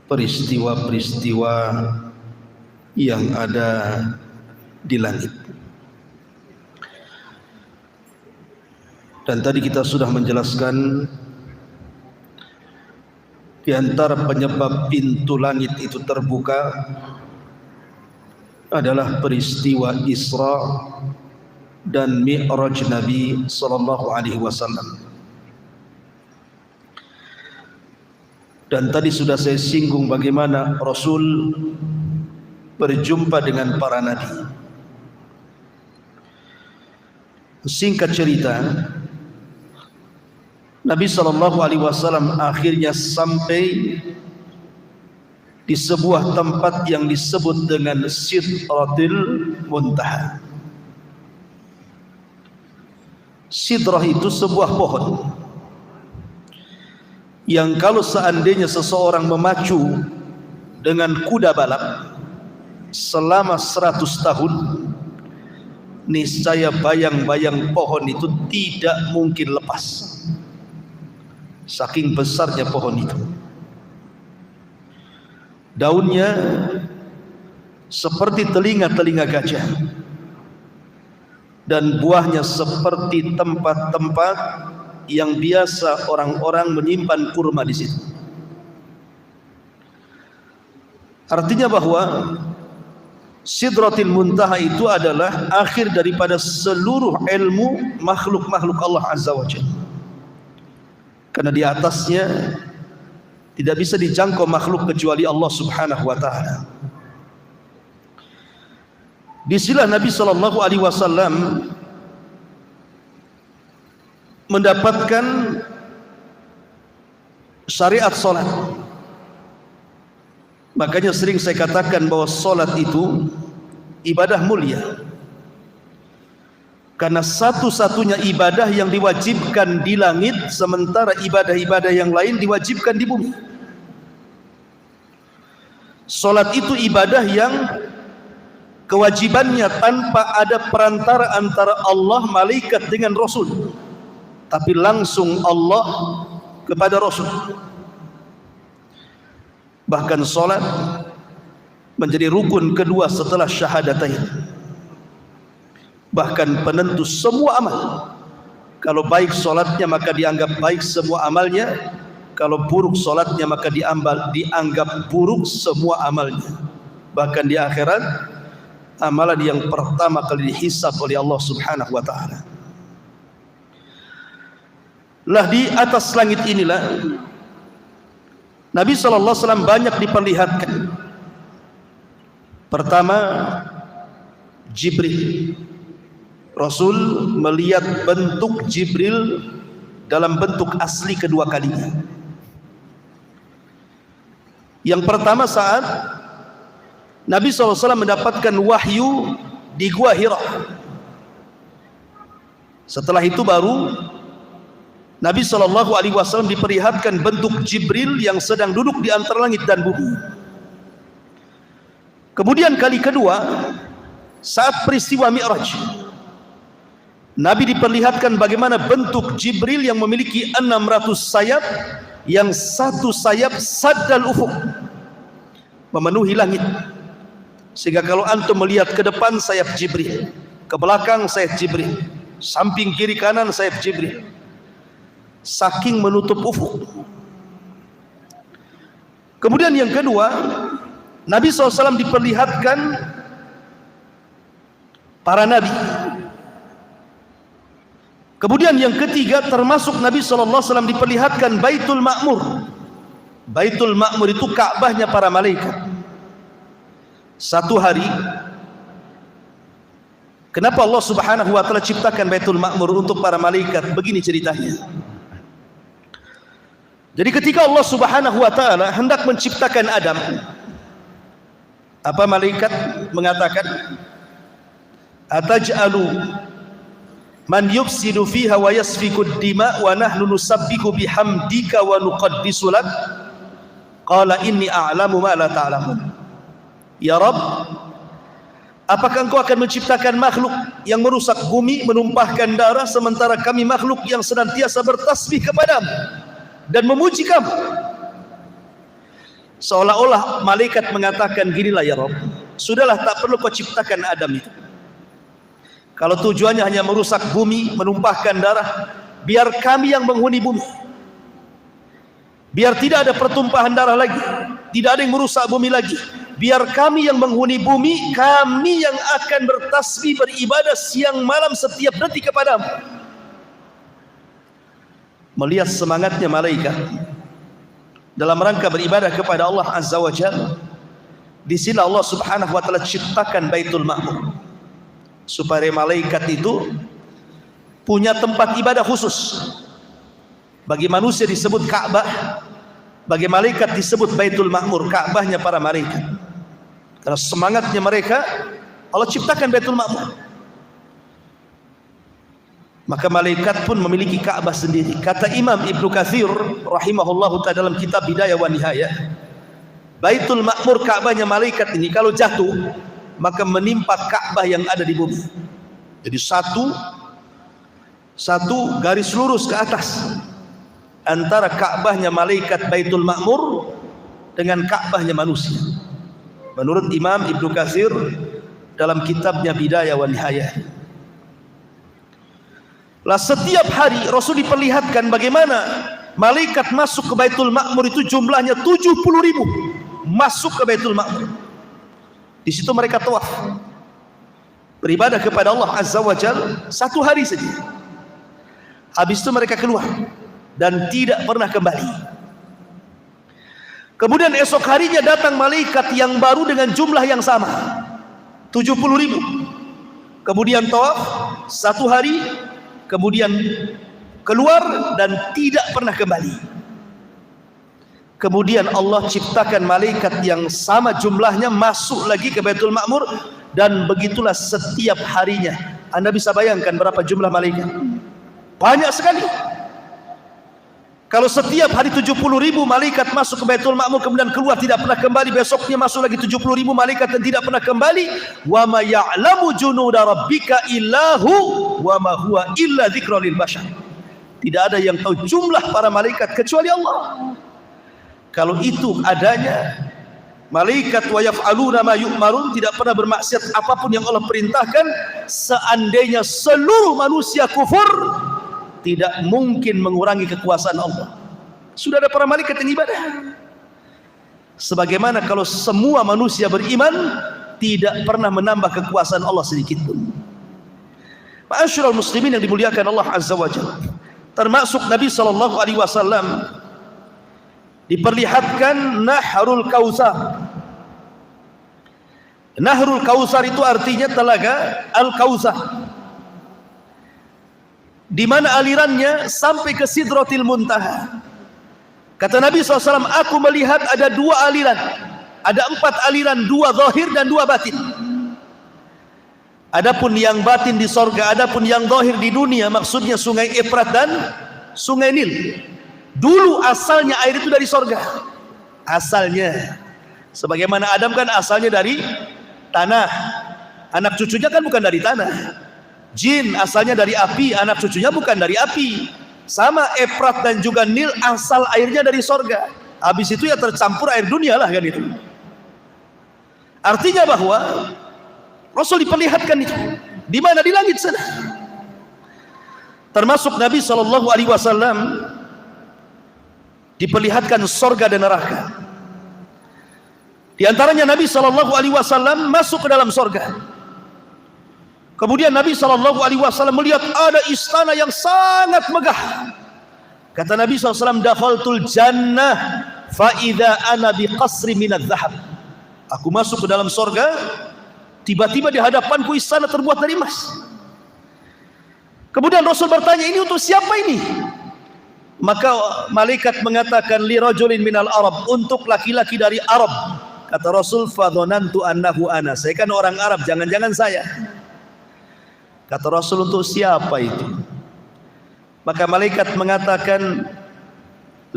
peristiwa-peristiwa yang ada di langit. Dan tadi kita sudah menjelaskan di antara penyebab pintu langit itu terbuka adalah peristiwa Isra dan Mi'raj Nabi sallallahu alaihi wasallam. Dan tadi sudah saya singgung bagaimana Rasul berjumpa dengan para nabi. Singkat cerita, Nabi sallallahu alaihi wasallam akhirnya sampai di sebuah tempat yang disebut dengan Sidratil Muntaha. Sidrah itu sebuah pohon yang kalau seandainya seseorang memacu dengan kuda balap selama 100 tahun, niscaya bayang-bayang pohon itu tidak mungkin lepas. Saking besarnya pohon itu. Daunnya seperti telinga-telinga gajah, dan buahnya seperti tempat-tempat yang biasa orang-orang menyimpan kurma di situ. Artinya bahwa Sidratil Muntaha itu adalah akhir daripada seluruh ilmu makhluk-makhluk Allah Azza wa Jalla. Karena di atasnya tidak bisa dijangkau makhluk kecuali Allah Subhanahu wa taala. Disinilah Nabi sallallahu alaihi wasallam mendapatkan syariat salat. Makanya sering saya katakan bahwa salat itu ibadah mulia. Karena satu-satunya ibadah yang diwajibkan di langit, sementara ibadah-ibadah yang lain diwajibkan di bumi. Salat itu ibadah yang kewajibannya tanpa ada perantara antara Allah, malaikat dengan Rasul, tapi langsung Allah kepada Rasul. Bahkan salat menjadi rukun kedua setelah syahadatain. Bahkan penentu semua amal. Kalau baik solatnya maka dianggap baik semua amalnya. Kalau buruk solatnya maka dianggap buruk semua amalnya. Bahkan di akhirat, amalan yang pertama kali dihisab oleh Allah Subhanahu wa taala. Lah di atas langit inilah Nabi sallallahu alaihi wasallam banyak diperlihatkan. Pertama, Jibril. Rasul melihat bentuk Jibril dalam bentuk asli kedua kalinya. Yang pertama saat Nabi SAW mendapatkan wahyu di Gua Hira. Setelah itu baru Nabi SAW diperlihatkan bentuk Jibril yang sedang duduk di antara langit dan bumi. Kemudian kali kedua saat peristiwa Mi'raj, Nabi diperlihatkan bagaimana bentuk Jibril yang memiliki 600 sayap, yang satu sayap saddal ufuk, memenuhi langit. Sehingga kalau antum melihat ke depan sayap Jibril, ke belakang sayap Jibril, samping kiri kanan sayap Jibril, saking menutup ufuk. Kemudian yang kedua, Nabi SAW diperlihatkan para nabi. Kemudian yang ketiga, termasuk Nabi SAW diperlihatkan Baitul Ma'mur. Baitul Ma'mur itu Ka'bahnya para malaikat. Satu hari, kenapa Allah Subhanahu wa taala ciptakan Baitul Ma'mur untuk para malaikat? Begini ceritanya. Jadi ketika Allah Subhanahu wa taala hendak menciptakan Adam, apa malaikat mengatakan, ataj'alu man yufsidu fiha wa yasfiku ad-dima wa nahnu nusabbihu bihamdika wa nuqaddisu lak. Qala inni a'lamu ma la ta'lamun. Ya Rabb, apakah engkau akan menciptakan makhluk yang merusak bumi, menumpahkan darah, sementara kami makhluk yang senantiasa bertasbih kepadamu dan memuji kamu? Seolah-olah malaikat mengatakan, ginilah ya Rabb, sudahlah, tak perlu kau ciptakan Adam itu. Kalau tujuannya hanya merusak bumi, menumpahkan darah, biar kami yang menghuni bumi. Biar tidak ada pertumpahan darah lagi, tidak ada yang merusak bumi lagi. Biar kami yang menghuni bumi, kami yang akan bertasbih, beribadah siang malam setiap detik kepadamu. Melihat semangatnya malaikat dalam rangka beribadah kepada Allah Azza wa Jalla, di sini Allah Subhanahu wa taala ciptakan Baitul Ma'mur supaya malaikat itu punya tempat ibadah khusus. Bagi manusia disebut Ka'bah, bagi malaikat disebut Baitul Ma'mur, Ka'bahnya para malaikat. Karena semangatnya mereka, Allah ciptakan Baitul Ma'mur. Maka malaikat pun memiliki Ka'bah sendiri. Kata Imam Ibnu Katsir rahimahullahu ta'ala dalam kitab Bidayah wa Nihayah, Baitul Ma'mur, Ka'bahnya malaikat ini kalau jatuh, maka menimpa Ka'bah yang ada di bumi. Jadi satu garis lurus ke atas antara Ka'bahnya malaikat Baitul Ma'mur dengan Ka'bahnya manusia. Menurut Imam Ibnu Katsir dalam kitabnya Bidayah wa Nihayah. Lah setiap hari Rasul diperlihatkan bagaimana malaikat masuk ke Baitul Ma'mur itu jumlahnya 70.000 masuk ke Baitul Ma'mur. Di situ mereka tawaf, beribadah kepada Allah Azza wa Jalla satu hari saja. Habis itu mereka keluar dan tidak pernah kembali. Kemudian esok harinya datang malaikat yang baru dengan jumlah yang sama, 70.000. Kemudian tawaf satu hari, kemudian keluar dan tidak pernah kembali. Kemudian Allah ciptakan malaikat yang sama jumlahnya masuk lagi ke Baitul Ma'mur, dan begitulah setiap harinya. Anda bisa bayangkan berapa jumlah malaikat? Banyak sekali. Kalau setiap hari 70.000 malaikat masuk ke Baitul Ma'mur kemudian keluar tidak pernah kembali, besoknya masuk lagi 70.000 malaikat dan tidak pernah kembali. Wa ma ya'lamu junuda rabbika illahu wa ma huwa illa dzikra lil bashar. Tidak ada yang tahu jumlah para malaikat kecuali Allah. Kalau itu adanya, malaikat wa yaf'aluna ma yu'marun, tidak pernah bermaksiat apapun yang Allah perintahkan. Seandainya seluruh manusia kufur, tidak mungkin mengurangi kekuasaan Allah. Sudah ada para malaikat yang ibadah. Sebagaimana kalau semua manusia beriman, tidak pernah menambah kekuasaan Allah sedikit pun. Ma'asyiral muslimin yang dimuliakan Allah Azza wa Jalla, termasuk Nabi sallallahu alaihi wasallam diperlihatkan Nahrul Kautsar. Nahrul Kautsar itu artinya telaga Al-Kautsar, di mana alirannya sampai ke Sidratil Muntaha. Kata Nabi SAW, aku melihat ada dua aliran, ada 4 aliran, 2 zahir dan 2 batin. Adapun yang batin di sorga, adapun yang zahir di dunia, maksudnya sungai Efrat dan sungai Nil. Dulu asalnya air itu dari sorga, asalnya. Sebagaimana Adam kan asalnya dari tanah, anak cucunya kan bukan dari tanah. Jin asalnya dari api, anak cucunya bukan dari api. Sama Efrat dan juga Nil asal airnya dari sorga. Habis itu ya tercampur air dunia lah kan itu. Artinya bahwa Rasul diperlihatkan itu di mana, di langit sana. Termasuk Nabi SAW diperlihatkan sorga dan neraka. Di antaranya Nabi SAW masuk ke dalam sorga. Kemudian Nabi SAW melihat ada istana yang sangat megah. Kata Nabi SAW, dakhaltul jannah fa idza ana bi qasri minadz zahab. Aku masuk ke dalam sorga, tiba-tiba di hadapanku istana terbuat dari emas. Kemudian Rasul bertanya, ini untuk siapa ini? Maka malaikat mengatakan, li rajulin minal Arab, untuk laki-laki dari Arab. Kata Rasul, fa dhanantu annahu ana, saya kan orang Arab, jangan-jangan saya. Kata Rasul, untuk siapa itu? Maka malaikat mengatakan,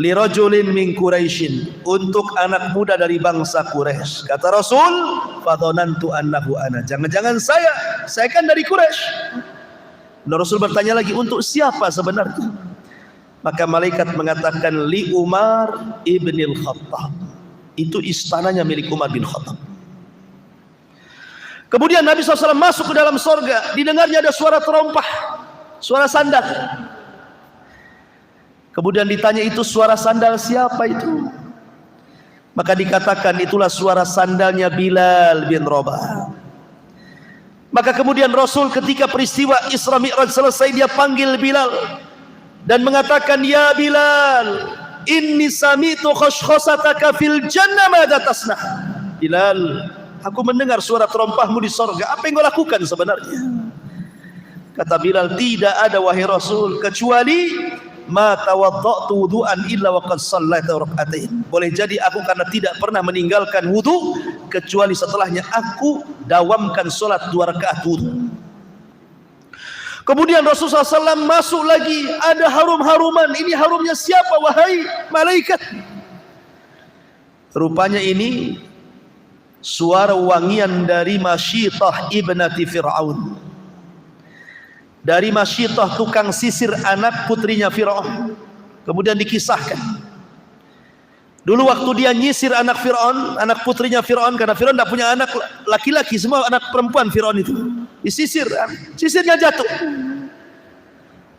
li rajulin min Quraisyin, untuk anak muda dari bangsa Quraisy. Kata Rasul, fa dhanantu annahu ana, jangan-jangan saya kan dari Quraisy. Dan Rasul bertanya lagi, untuk siapa sebenarnya? Maka malaikat mengatakan, li Umar ibnil Khattab, Itu istananya milik Umar bin Khattab. Kemudian Nabi SAW masuk ke dalam sorga. Didengarnya ada suara terompah, suara sandal. Kemudian ditanya, itu suara sandal siapa itu? Maka dikatakan itulah suara sandalnya Bilal bin Rabah. Maka kemudian Rasul ketika peristiwa Isra Mi'raj selesai, dia panggil Bilal dan mengatakan, ya Bilal, inni sami'tu khashkhasataka fil jannah madza tasnah. Bilal, aku mendengar suara terompahmu di sorga. Apa yang kau lakukan sebenarnya? Kata Bilal, tidak ada wahai Rasul, kecuali ma tawadda'tu wudu'an illa wa qad shallaitu rak'atain. Boleh jadi aku karena tidak pernah meninggalkan wudu, kecuali setelahnya aku dawamkan solat 2 rakaat wudu. Kemudian Rasulullah SAW masuk lagi, ada harum-haruman. Ini harumnya siapa wahai malaikat? Rupanya ini suara wangian dari Masyitah ibnati Fir'aun. Dari Masyitah, tukang sisir anak putrinya Fir'aun. Kemudian dikisahkan, dulu waktu dia nyisir anak Fir'aun, anak putrinya Fir'aun, karena Fir'aun tidak punya anak laki-laki, semua anak perempuan Fir'aun itu disisir, sisirnya jatuh.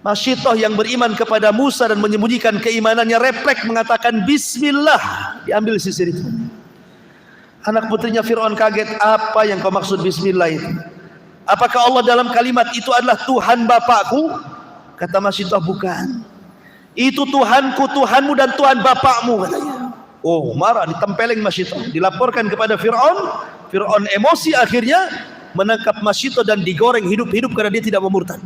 Masyitah yang beriman kepada Musa dan menyembunyikan keimanannya refleks mengatakan Bismillah, diambil sisir itu. Anak putrinya Fir'aun kaget, apa yang kau maksud Bismillah itu? Apakah Allah dalam kalimat itu adalah Tuhan bapakku? Kata Masyitah, bukan. Itu Tuhanku, Tuhanmu dan Tuhan bapakmu, katanya. Oh, marah, ditempeleng Masyitah, dilaporkan kepada Fir'aun. Fir'aun emosi, akhirnya menangkap Masyitah dan digoreng hidup-hidup karena dia tidak mau murtad.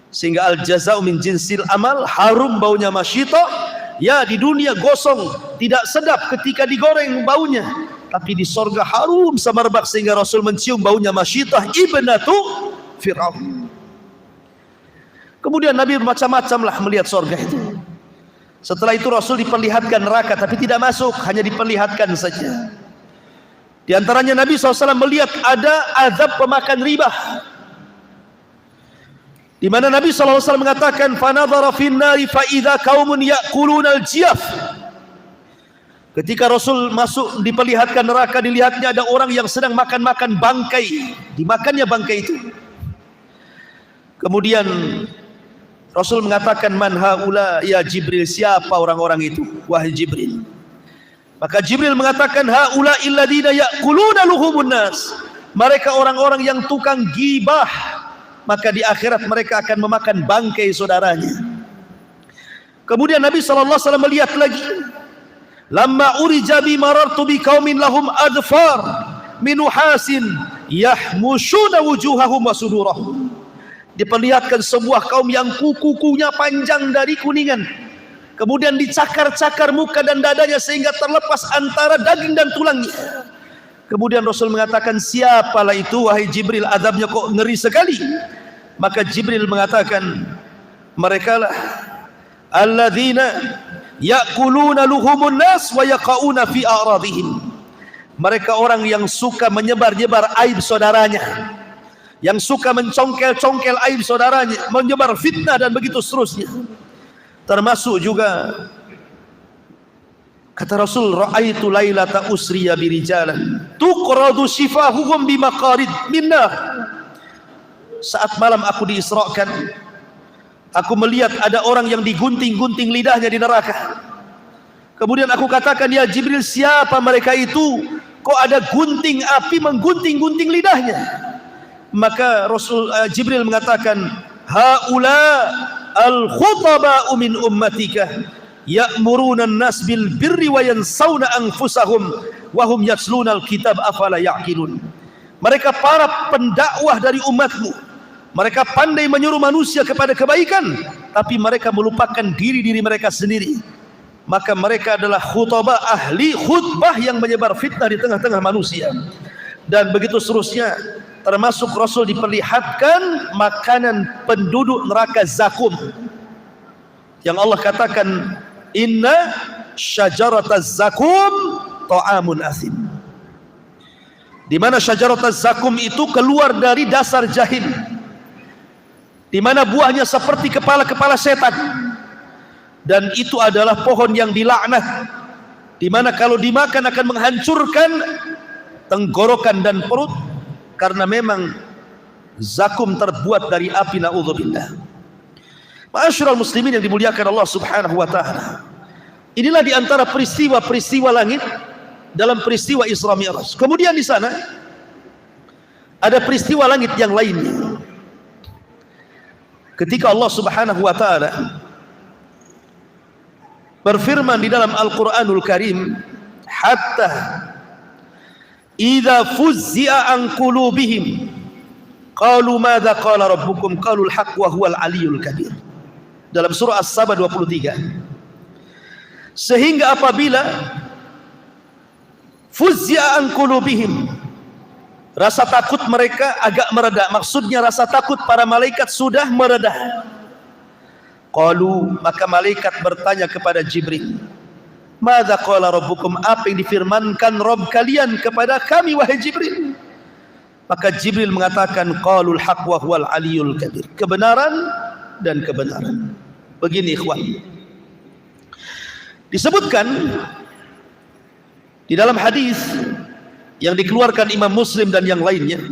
Sehingga al-jaza'u min jinsil amal, harum baunya Masyitah. Ya, di dunia gosong, tidak sedap ketika digoreng baunya, tapi di sorga harum semerbak sehingga Rasul mencium baunya Masyitah ibnatu Fir'aun. Kemudian Nabi macam-macam lah melihat sorga itu. Setelah itu Rasul diperlihatkan neraka, tapi tidak masuk, hanya diperlihatkan saja. Di antaranya Nabi SAW melihat ada azab pemakan riba, di mana Nabi SAW mengatakan, fanadhara fin nari fa idza qaumun ya'kuluna al-jiyaf. Ketika Rasul masuk diperlihatkan neraka, dilihatnya ada orang yang sedang makan-makan bangkai, dimakannya bangkai itu. Kemudian Rasul mengatakan, man haula ya Jibril, siapa orang-orang itu wahai Jibril? Maka Jibril mengatakan, haula illadina ya'kuluna luhumun nas, mereka orang-orang yang tukang gibah, maka di akhirat mereka akan memakan bangkai saudaranya. Kemudian Nabi SAW melihat lagi, lamma urija bi marartu bi qaumin lahum adfar min nuhasin yahmushuna wujuhahum wa sudurahum. Diperlihatkan sebuah kaum yang kuku-kukunya panjang dari kuningan, kemudian dicakar-cakar muka dan dadanya sehingga terlepas antara daging dan tulangnya. Kemudian Rasul mengatakan, siapalah itu wahai Jibril, azabnya kok ngeri sekali? Maka Jibril mengatakan, merekalah alladzina ya'kuluna luhumun nas wa yaqauna fi a'radihim. Mereka orang yang suka menyebar-nyebar aib saudaranya, yang suka mencongkel-congkel aib saudaranya, menyebar fitnah dan begitu seterusnya. Termasuk juga kata Rasul, ra'aitu lailata usriya birijalan tuqradu shifahuhum bimaqarid minnah. Saat malam aku diisrakan, aku melihat ada orang yang digunting-gunting lidahnya di neraka. Kemudian aku katakan, ya Jibril, siapa mereka itu? Kok ada gunting api menggunting-gunting lidahnya? Maka Jibril mengatakan, haula al-khutaba'u min ummatika ya'muruna an-nas bil birri wa yansawna anfusahum wa hum yatluna al-kitab afala ya'qilun. Mereka para pendakwah dari umatmu, mereka pandai menyuruh manusia kepada kebaikan, tapi mereka melupakan diri-diri mereka sendiri. Maka mereka adalah khutbah, ahli khutbah yang menyebar fitnah di tengah-tengah manusia. Dan begitu seterusnya. Termasuk Rasul diperlihatkan makanan penduduk neraka zakum, yang Allah katakan, inna syajarataz zakum ta'amun asim. Di mana syajarataz zakum itu keluar dari dasar jahim, di mana buahnya seperti kepala-kepala setan, dan itu adalah pohon yang dilaknat. di mana kalau dimakan akan menghancurkan tenggorokan dan perut, karena memang zakum terbuat dari api, na'udzubillah. Ma'asyiral muslimin yang dimuliakan Allah Subhanahu wa taala. Inilah di antara peristiwa-peristiwa langit dalam peristiwa Isra Mi'raj. Kemudian di sana ada peristiwa langit yang lainnya. Ketika Allah Subhanahu wa taala berfirman di dalam Al-Qur'anul Karim, hatta idza fuzzi'a an qulubihim qalu madza qala rabbukum qalu al-haqq wa huwal aliyyul kabir. Dalam surah As-Saba 23. Sehingga apabila fuzzi'a an qulubihim, rasa takut mereka agak mereda. Maksudnya rasa takut para malaikat sudah mereda. Qalu, maka malaikat bertanya kepada Jibril, madza qala rabbukum, apa yang difirmankan Rabb kalian kepada kami wahai Jibril? Maka Jibril mengatakan, qalul haqq wa huwal aliyyul kabir, kebenaran dan kebenaran. Begini ikhwan, disebutkan di dalam hadis yang dikeluarkan Imam Muslim dan yang lainnya.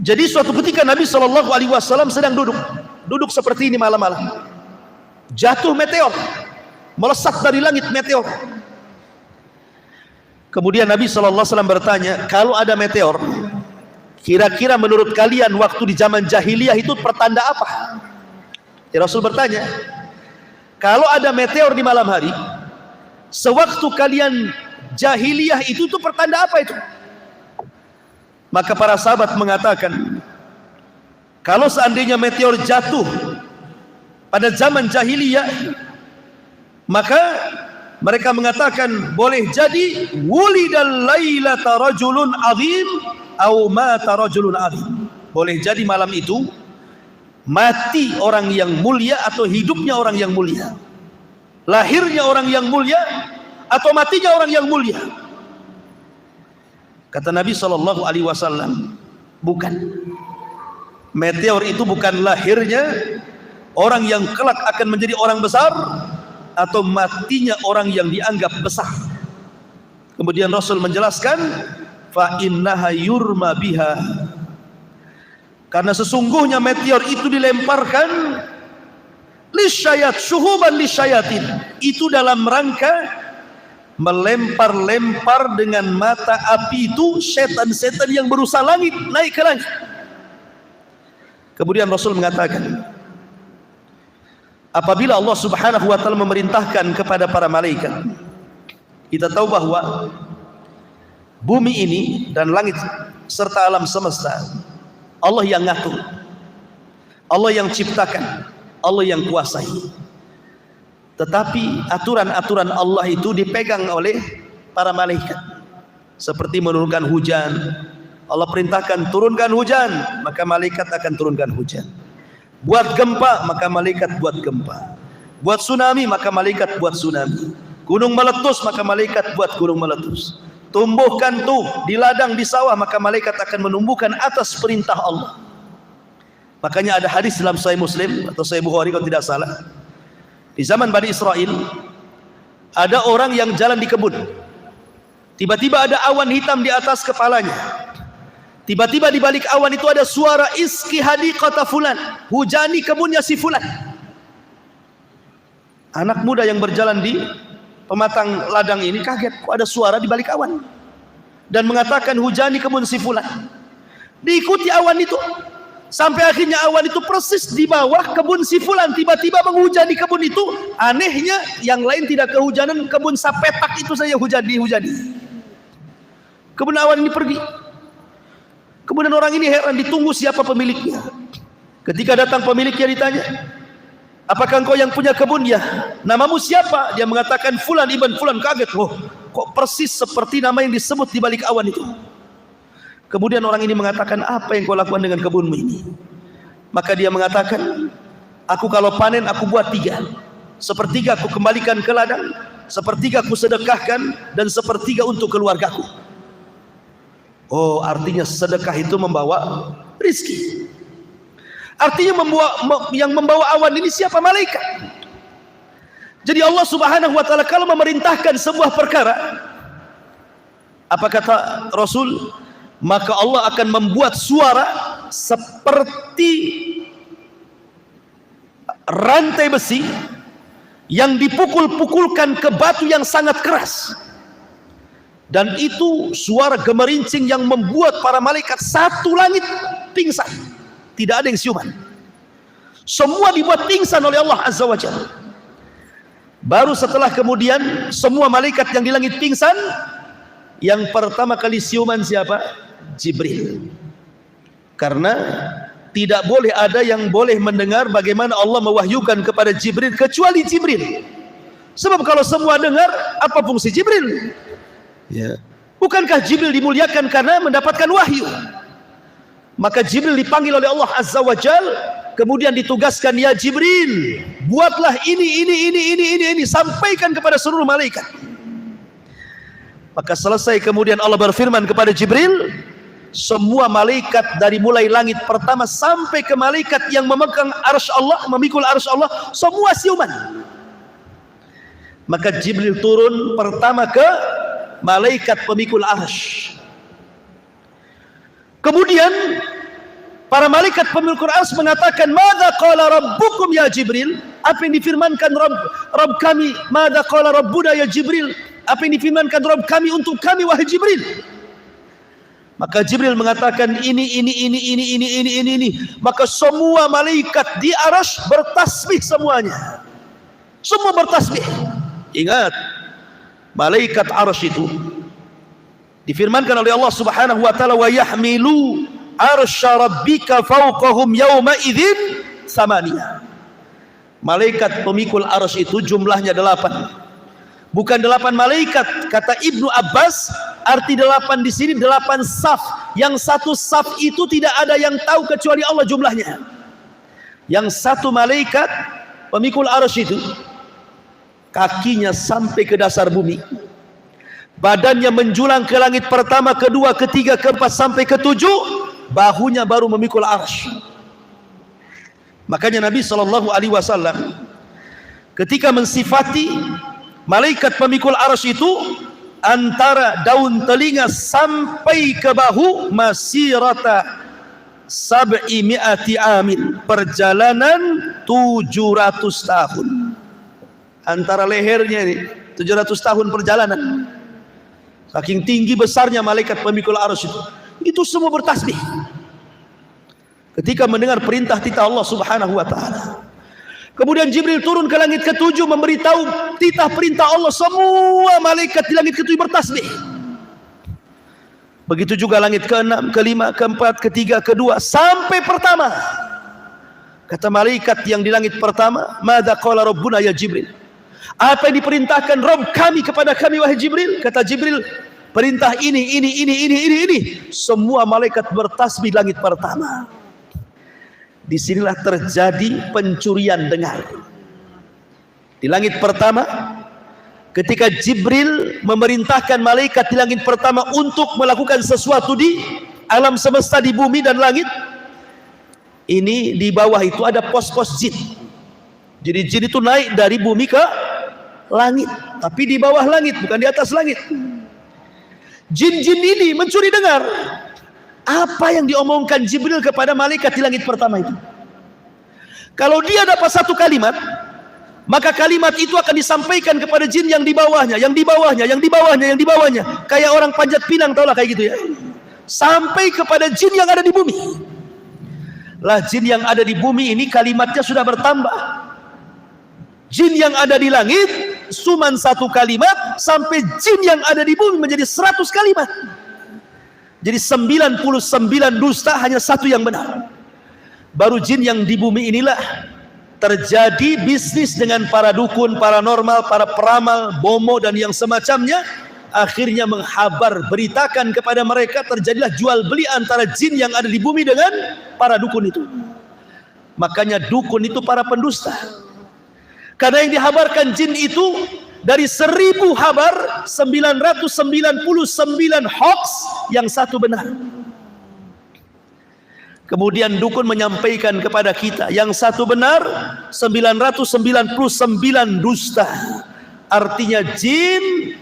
Jadi suatu ketika Nabi SAW sedang duduk seperti ini malam-malam, jatuh meteor, melesat dari langit meteor. Kemudian Nabi SAW bertanya, kalau ada meteor, kira-kira menurut kalian waktu di zaman jahiliyah itu pertanda apa? Ya, Rasul bertanya, kalau ada meteor di malam hari, sewaktu kalian jahiliyah itu pertanda apa itu? Maka para sahabat mengatakan, kalau seandainya meteor jatuh pada zaman jahiliyah, maka mereka mengatakan boleh jadi wulidal lailata rajulun azim au mata rajulun azim. Boleh jadi malam itu mati orang yang mulia atau hidupnya orang yang mulia, lahirnya orang yang mulia atau matinya orang yang mulia. Kata Nabi SAW, bukan. Meteor itu bukan lahirnya orang yang kelak akan menjadi orang besar atau matinya orang yang dianggap besar. Kemudian Rasul menjelaskan, fa innaha yurma biha, karena sesungguhnya meteor itu dilemparkan lisyayat, syuhuban lisyayatin, itu dalam rangka melempar-lempar dengan mata api itu setan-setan yang berusaha langit, naik ke langit. Kemudian Rasul mengatakan, apabila Allah Subhanahu wa taala memerintahkan kepada para malaikat, kita tahu bahwa bumi ini dan langit serta alam semesta Allah yang ngatur, Allah yang ciptakan, Allah yang kuasai. Tetapi aturan-aturan Allah itu dipegang oleh para malaikat. Seperti menurunkan hujan, Allah perintahkan turunkan hujan, maka malaikat akan turunkan hujan. Buat gempa, maka malaikat buat gempa. Buat tsunami, maka malaikat buat tsunami. Gunung meletus, maka malaikat buat gunung meletus. Tumbuhkan tuh di ladang, di sawah, maka malaikat akan menumbuhkan atas perintah Allah. Makanya ada hadis dalam Sahih Muslim atau Sahih Bukhari kalau tidak salah, di zaman Bani Israel ada orang yang jalan di kebun, tiba-tiba ada awan hitam di atas kepalanya. Tiba-tiba di balik awan itu ada suara iski hadiqata fulan, hujani kebunnya si fulan. Anak muda yang berjalan di pematang ladang ini kaget, kok ada suara di balik awan, dan mengatakan hujani kebun si fulan. Diikuti awan itu sampai akhirnya awan itu persis di bawah kebun si fulan, tiba-tiba menghujani kebun itu. Anehnya yang lain tidak kehujanan, kebun sapetak itu saja dihujani. Kebun awan ini pergi. Kemudian orang ini heran, ditunggu siapa pemiliknya. Ketika datang pemiliknya ditanya, apakah engkau yang punya kebun? Ya. Namamu siapa? Dia mengatakan fulan ibn fulan. Kaget, oh, kok persis seperti nama yang disebut di balik awan itu. Kemudian orang ini mengatakan, apa yang kau lakukan dengan kebunmu ini? Maka dia mengatakan, aku kalau panen aku buat 3. Sepertiga aku kembalikan ke ladang, sepertiga aku sedekahkan, dan sepertiga untuk keluargaku. Oh, artinya sedekah itu membawa rizki. Artinya yang membawa awan ini siapa? Malaikat. Jadi Allah Subhanahu wa taala kalau memerintahkan sebuah perkara, apa kata Rasul? Maka Allah akan membuat suara seperti rantai besi yang dipukul-pukulkan ke batu yang sangat keras. Dan itu suara gemerincing yang membuat para malaikat satu langit pingsan. Tidak ada yang siuman. Semua dibuat pingsan oleh Allah Azza wa Jalla. Baru setelah kemudian semua malaikat yang di langit pingsan, yang pertama kali siuman siapa? Jibril. Karena tidak boleh ada yang boleh mendengar bagaimana Allah mewahyukan kepada Jibril kecuali Jibril. Sebab kalau semua dengar, apa fungsi Jibril? Ya. Bukankah Jibril dimuliakan karena mendapatkan wahyu? Maka Jibril dipanggil oleh Allah Azza wa Jal, kemudian ditugaskan, ya Jibril, buatlah ini, sampaikan kepada seluruh malaikat. Maka selesai kemudian Allah berfirman kepada Jibril, semua malaikat dari mulai langit pertama sampai ke malaikat yang memegang arsy Allah, memikul arsy Allah, semua siuman. Maka Jibril turun pertama ke malaikat pemikul arsy. Kemudian para malaikat pemikul arsy mengatakan, "Madza qala rabbukum ya Jibril?" Apa yang difirmankan Rabb kami? "Madza qala rabbuna ya Jibril?" Apa yang difirmankan Rabb kami untuk kami wahai Jibril? Maka Jibril mengatakan ini. Maka semua malaikat di arsy bertasbih semuanya. Semua bertasbih. Ingat, malaikat arsy itu difirmankan oleh Allah Subhanahu wa taala, wa yahmilu arsya rabbika fawqahum yawma idzin tsamaniyah. Malaikat pemikul arsy itu jumlahnya 8. Bukan 8 malaikat, kata Ibnu Abbas, arti 8 di sini 8 saf. Yang satu saf itu tidak ada yang tahu kecuali Allah jumlahnya. Yang satu malaikat pemikul arsy itu kakinya sampai ke dasar bumi, badannya menjulang ke langit pertama, kedua, ketiga, keempat sampai ketujuh, bahunya baru memikul arsy. Makanya Nabi SAW ketika mensifati malaikat pemikul arsy itu, antara daun telinga sampai ke bahu masirata 700 amin, perjalanan 700 tahun. Antara lehernya ini 700 tahun perjalanan. Saking tinggi besarnya malaikat pemikul arsy itu semua bertasbih ketika mendengar perintah titah Allah Subhanahu wa taala. Kemudian Jibril turun ke langit ke-7 memberitahu titah perintah Allah, semua malaikat di langit ke-7 bertasbih. Begitu juga langit ke-6, ke-5, ke-4, ke-3, ke-2 sampai pertama. Kata malaikat yang di langit pertama, "Madza qala rabbuna ya Jibril?" Apa yang diperintahkan Rabb kami kepada kami wahai Jibril? Kata Jibril, perintah ini. Semua malaikat bertasbih langit pertama. Disinilah terjadi pencurian dengar. Di langit pertama, ketika Jibril memerintahkan malaikat di langit pertama untuk melakukan sesuatu di alam semesta, di bumi dan langit, ini di bawah itu ada pos-pos jin. Jadi jin itu naik dari bumi ke langit, tapi di bawah langit, bukan di atas langit. Jin-jin ini mencuri dengar apa yang diomongkan Jibril kepada malaikat di langit pertama itu. Kalau dia dapat satu kalimat, maka kalimat itu akan disampaikan kepada jin yang di bawahnya, yang di bawahnya, yang di bawahnya, yang di bawahnya. Kayak orang panjat pinang, taulah kayak gitu ya. Sampai kepada jin yang ada di bumi. Lah jin yang ada di bumi ini kalimatnya sudah bertambah. Jin yang ada di langit cuman satu kalimat, sampai jin yang ada di bumi menjadi 100 kalimat. Jadi 99 dusta, hanya satu yang benar. Baru jin yang di bumi inilah terjadi bisnis dengan para dukun, paranormal, para peramal, bomo dan yang semacamnya. Akhirnya menghabar, beritakan kepada mereka, terjadilah jual beli antara jin yang ada di bumi dengan para dukun itu. Makanya dukun itu para pendusta. Karena yang dihabarkan jin itu dari 1000 habar, 999 hoax, yang satu benar. Kemudian dukun menyampaikan kepada kita yang satu benar, 999 dusta. Artinya jin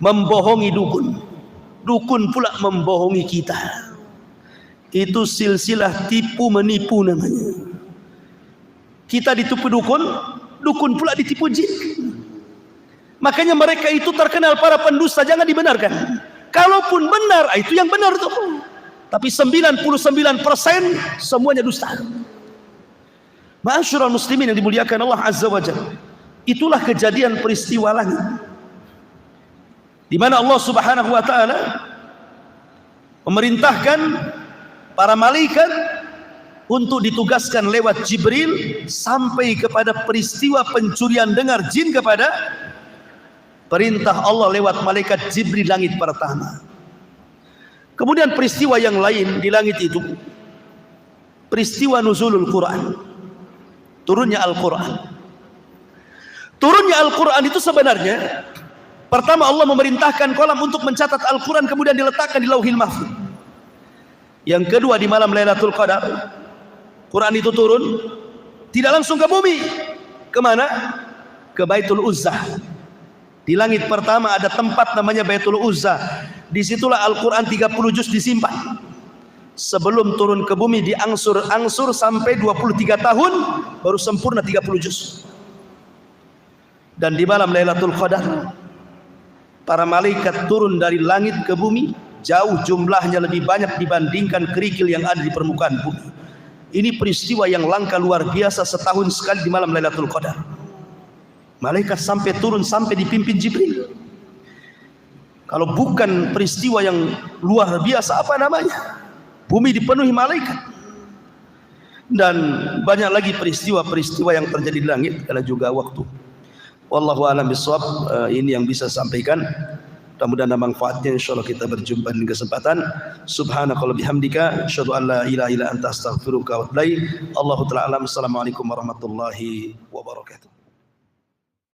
membohongi dukun, dukun pula membohongi kita. Itu silsilah tipu menipu namanya. Kita ditipu dukun, dukun pula ditipu jin. Makanya mereka itu terkenal para pendusta, jangan dibenarkan. Kalaupun benar, itu yang benar tuh. Tapi 99% semuanya dusta. Ma'asyiral muslimin yang dimuliakan Allah Azza wa Jalla. Itulah kejadian peristiwa langit, di mana Allah Subhanahu wa taala memerintahkan para malaikat untuk ditugaskan lewat Jibril sampai kepada peristiwa pencurian dengar jin kepada perintah Allah lewat malaikat Jibril langit pertama. Kemudian peristiwa yang lain di langit itu, peristiwa nuzulul Quran, turunnya Al-Quran. Turunnya Al-Quran itu sebenarnya pertama Allah memerintahkan kolam untuk mencatat Al-Quran, kemudian diletakkan di Lauhil Mahfuz. Yang kedua di malam Lailatul Qadar, Quran itu turun tidak langsung ke bumi. Kemana? Ke Baitul Uzzah. Di langit pertama ada tempat namanya Baitul Uzzah. Disitulah Al-Quran 30 juz disimpan. Sebelum turun ke bumi diangsur-angsur sampai 23 tahun baru sempurna 30 juz. Dan di malam Lailatul Qadar para malaikat turun dari langit ke bumi, jauh jumlahnya lebih banyak dibandingkan kerikil yang ada di permukaan bumi. Ini peristiwa yang langka luar biasa, setahun sekali di malam Lailatul Qadar. Malaikat sampai turun sampai dipimpin Jibril. Kalau bukan peristiwa yang luar biasa, apa namanya? Bumi dipenuhi malaikat. Dan banyak lagi peristiwa-peristiwa yang terjadi di langit, kalau juga waktu. Wallahu a'lam bishawab. Ini yang bisa sampaikan. Mudah-mudahan ada manfaatnya. Insyaallah kita berjumpa di kesempatan. Subhanakallahumma bihamdika asyhadu an la ilaha illa anta astaghfiruka wa atubu ilaik. Allahu ta'ala alam. Assalamualaikum warahmatullahi wabarakatuh.